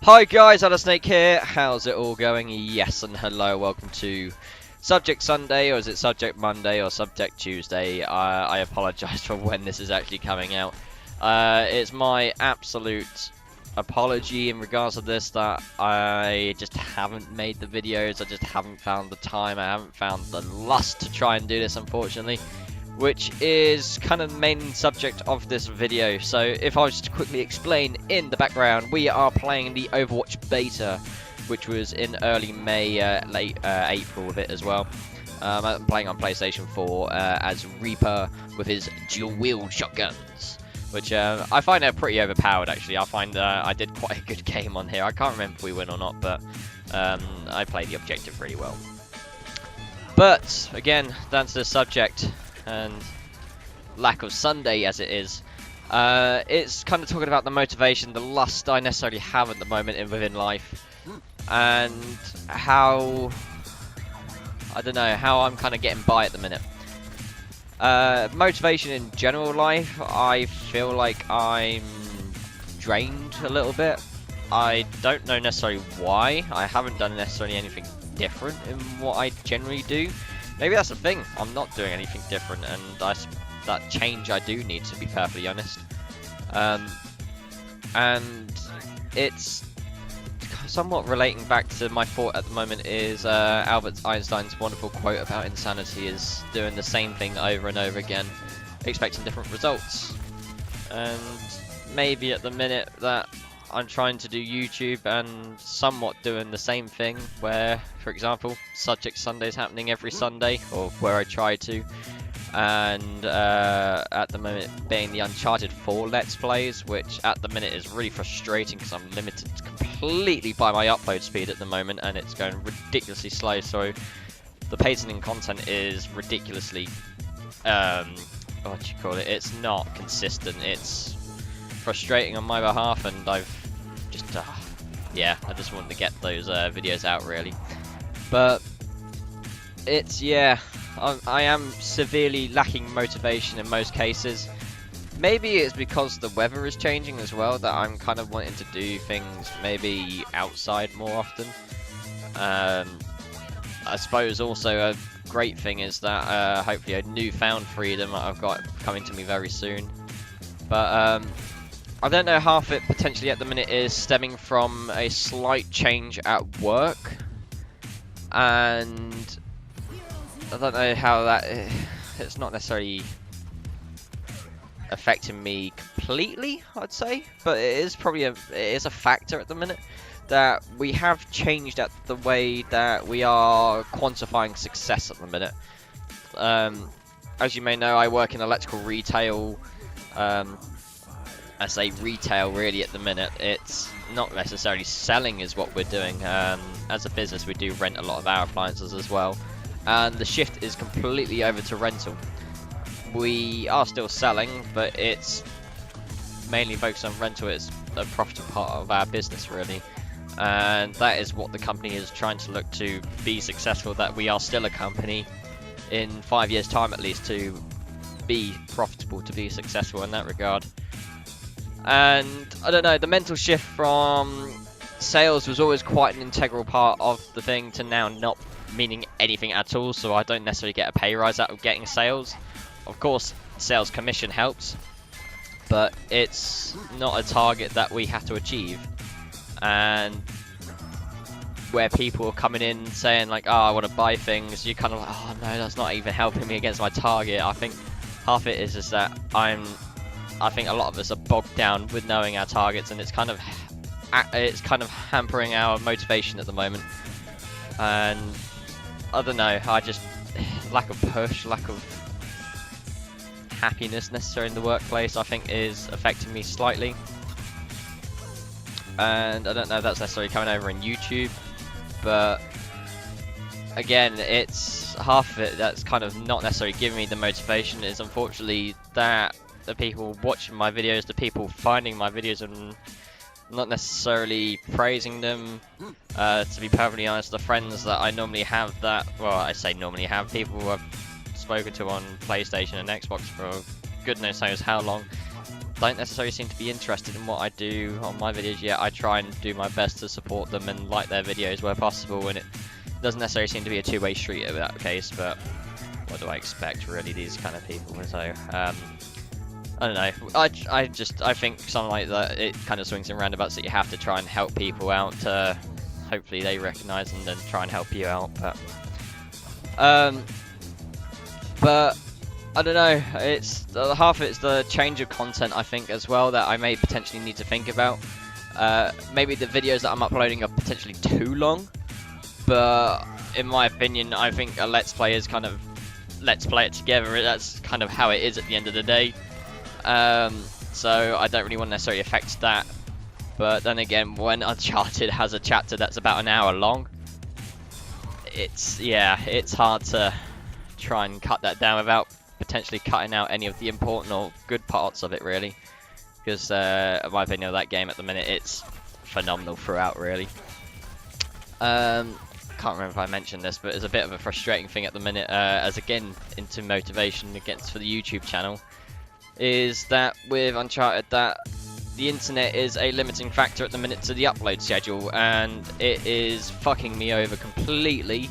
Hi guys, AdderSnake here. How's it all going? Yes and hello. Welcome to Subject Sunday, or is it Subject Monday, or Subject Tuesday? I apologise for when this is actually coming out. It's my absolute apology in regards to this that I just haven't made the videos. I just haven't found the time. I haven't found the lust to try and do this, unfortunately. Which is kind of the main subject of this video. So if I was to quickly explain, in the background we are playing the Overwatch beta, which was in early May, late April with it as well. I'm playing on PlayStation 4 as Reaper with his dual-wield shotguns, which I find are pretty overpowered actually. I find I did quite a good game on here. I can't remember if we win or not, but I played the objective really well. But again, that's the subject. And lack of Sunday as it is, it's kind of talking about the motivation, the lust I necessarily have at the moment within life, and how, I don't know, how I'm kind of getting by at the minute. Motivation in general life, I feel like I'm drained a little bit. I don't know necessarily why. I haven't done necessarily anything different in what I generally do. Maybe that's the thing, I'm not doing anything different, and that change I do need, to be perfectly honest. And it's somewhat relating back to my thought at the moment is Albert Einstein's wonderful quote about insanity is doing the same thing over and over again, expecting different results. And maybe at the minute that I'm trying to do YouTube and somewhat doing the same thing where, for example, Subject Sunday is happening every Sunday, or where I try to, and at the moment being the Uncharted 4 Let's Plays, which at the minute is really frustrating because I'm limited completely by my upload speed at the moment and it's going ridiculously slow, so the pacing and content is ridiculously, what do you call it, it's not consistent, it's frustrating on my behalf, and I've just yeah, I just wanted to get those videos out really. But it's, yeah, I am severely lacking motivation in most cases. Maybe it's because the weather is changing as well that I'm kind of wanting to do things maybe outside more often. I suppose also a great thing is that hopefully a newfound freedom that I've got coming to me very soon. But I don't know, half it potentially at the minute is stemming from a slight change at work, and I don't know how that, it's not necessarily affecting me completely, I'd say, but it is probably it is a factor at the minute that we have changed at the way that we are quantifying success at the minute. As you may know, I work in electrical retail. I say retail really at the minute, it's not necessarily selling is what we're doing. As a business we do rent a lot of our appliances as well, and the shift is completely over to rental. We are still selling, but it's mainly focused on rental. It's a profitable part of our business really, and that is what the company is trying to look to be successful, that we are still a company in 5 years time at least to be profitable, to be successful in that regard. And I don't know, the mental shift from sales was always quite an integral part of the thing to now not meaning anything at all, so I don't necessarily get a pay rise out of getting sales. Of course, sales commission helps, but it's not a target that we have to achieve. And where people are coming in saying like, oh, I want to buy things, you're kind of like, oh no, that's not even helping me against my target. I think half it is just that I think a lot of us are bogged down with knowing our targets, and it's kind of hampering our motivation at the moment. And I don't know, I just, lack of push, lack of happiness necessary in the workplace, I think is affecting me slightly. And I don't know if that's necessarily coming over in YouTube, but again, it's half of it that's kind of not necessarily giving me the motivation is unfortunately that the people watching my videos, the people finding my videos and not necessarily praising them. To be perfectly honest, the friends that I normally have that, well, I say normally have, people who I've spoken to on PlayStation and Xbox for goodness knows how long, don't necessarily seem to be interested in what I do on my videos yet. I try and do my best to support them and like their videos where possible, and it doesn't necessarily seem to be a two-way street in that case, but what do I expect, really, these kind of people? So, I don't know. I think something like that, it kind of swings and roundabouts, that you have to try and help people out to hopefully they recognise and then try and help you out. But I don't know. It's half of it's the change of content, I think, as well, that I may potentially need to think about. Maybe the videos that I'm uploading are potentially too long, but in my opinion, I think a Let's Play is kind of let's play it together. That's kind of how it is at the end of the day. So I don't really want to necessarily affect that. But then again, when Uncharted has a chapter that's about an hour long, it's hard to try and cut that down without potentially cutting out any of the important or good parts of it, really. Because in my opinion of that game at the minute, it's phenomenal throughout, really. Can't remember if I mentioned this, but it's a bit of a frustrating thing at the minute, as again into motivation against for the YouTube channel, is that with Uncharted, that the internet is a limiting factor at the minute to the upload schedule, and it is fucking me over completely.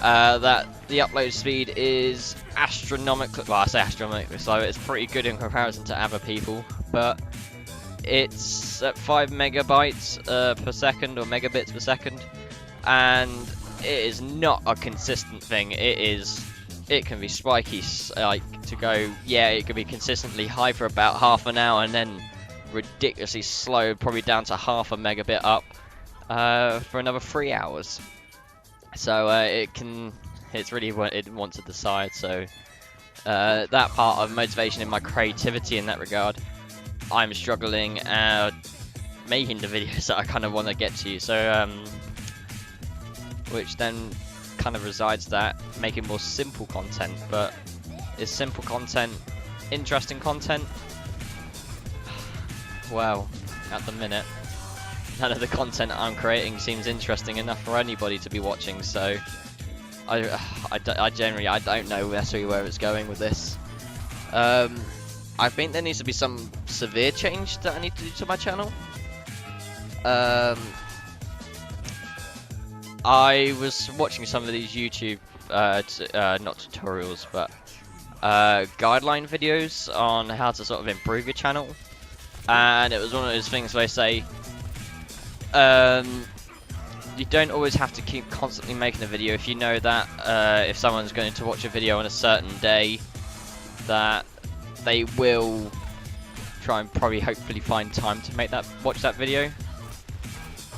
That the upload speed is astronomically, well, I say astronomically slow, it's pretty good in comparison to other people, but it's at 5 megabytes per second, or megabits per second, and it is not a consistent thing. It can be spiky, like to go, yeah, it can be consistently high for about half an hour and then ridiculously slow, probably down to half a megabit up for another 3 hours. So it's really what it wants to decide. So that part of motivation in my creativity in that regard, I'm struggling making the videos that I kind of want to get to. So which then kind of resides that making more simple content. But is simple content interesting content? Well, at the minute, none of the content I'm creating seems interesting enough for anybody to be watching, so I generally don't know necessarily where it's going with this. I think there needs to be some severe change that I need to do to my channel. I was watching some of these YouTube, not tutorials, but guideline videos on how to sort of improve your channel. And it was one of those things where they say, you don't always have to keep constantly making a video if you know that if someone's going to watch a video on a certain day, that they will try and probably hopefully find time to watch that video.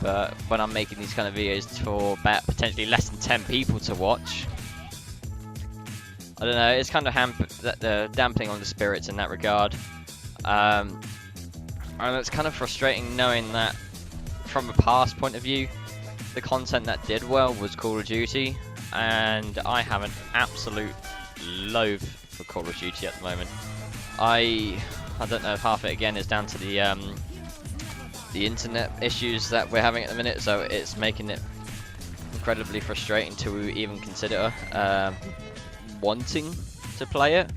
But when I'm making these kind of videos for about potentially less than 10 people to watch, I don't know, it's kind of dampening on the spirits in that regard. And it's kind of frustrating knowing that from a past point of view, the content that did well was Call of Duty, and I have an absolute loathe for Call of Duty at the moment. I don't know if half of it again is down to the internet issues that we're having at the minute, so it's making it incredibly frustrating to even consider wanting to play it,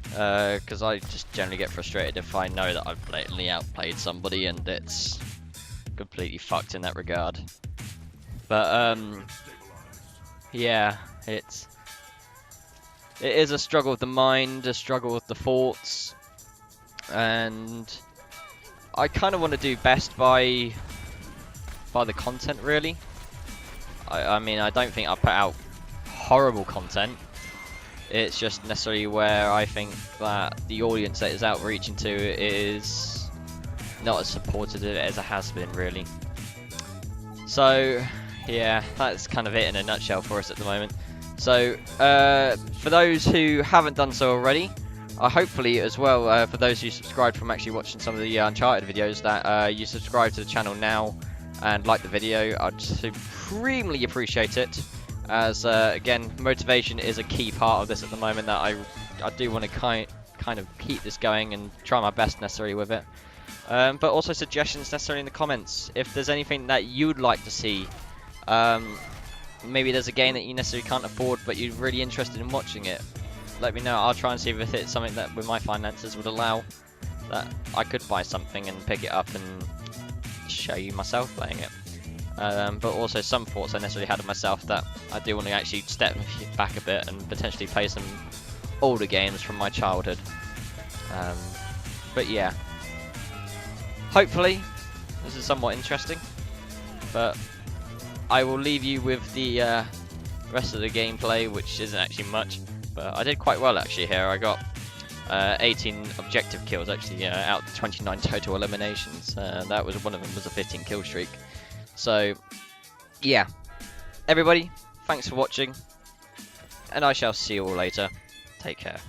because I just generally get frustrated if I know that I've blatantly outplayed somebody and it's completely fucked in that regard. But yeah, it is a struggle with the mind, a struggle with the thoughts, and I kind of want to do best by the content, really. I mean, I don't think I put out horrible content. It's just necessarily where I think that the audience that is outreaching to is not as supportive as it has been, really. So yeah, that's kind of it in a nutshell for us at the moment. So for those who haven't done so already, hopefully as well, for those who subscribed from actually watching some of the Uncharted videos, that you subscribe to the channel now and like the video. I'd supremely appreciate it, as again, motivation is a key part of this at the moment, that I do want to kind of keep this going and try my best necessarily with it. But also suggestions necessarily in the comments. If there's anything that you'd like to see, maybe there's a game that you necessarily can't afford but you're really interested in watching it, let me know. I'll try and see if it's something that with my finances would allow. that I could buy something and pick it up and show you myself playing it. But also some thoughts I necessarily had of myself that I do want to actually step back a bit and potentially play some older games from my childhood. But yeah, hopefully this is somewhat interesting, but I will leave you with the rest of the gameplay, which isn't actually much, but I did quite well actually here. I got 18 objective kills actually, out of 29 total eliminations. That was one of them was a 15 kill streak. So yeah, everybody, thanks for watching, and I shall see you all later. Take care.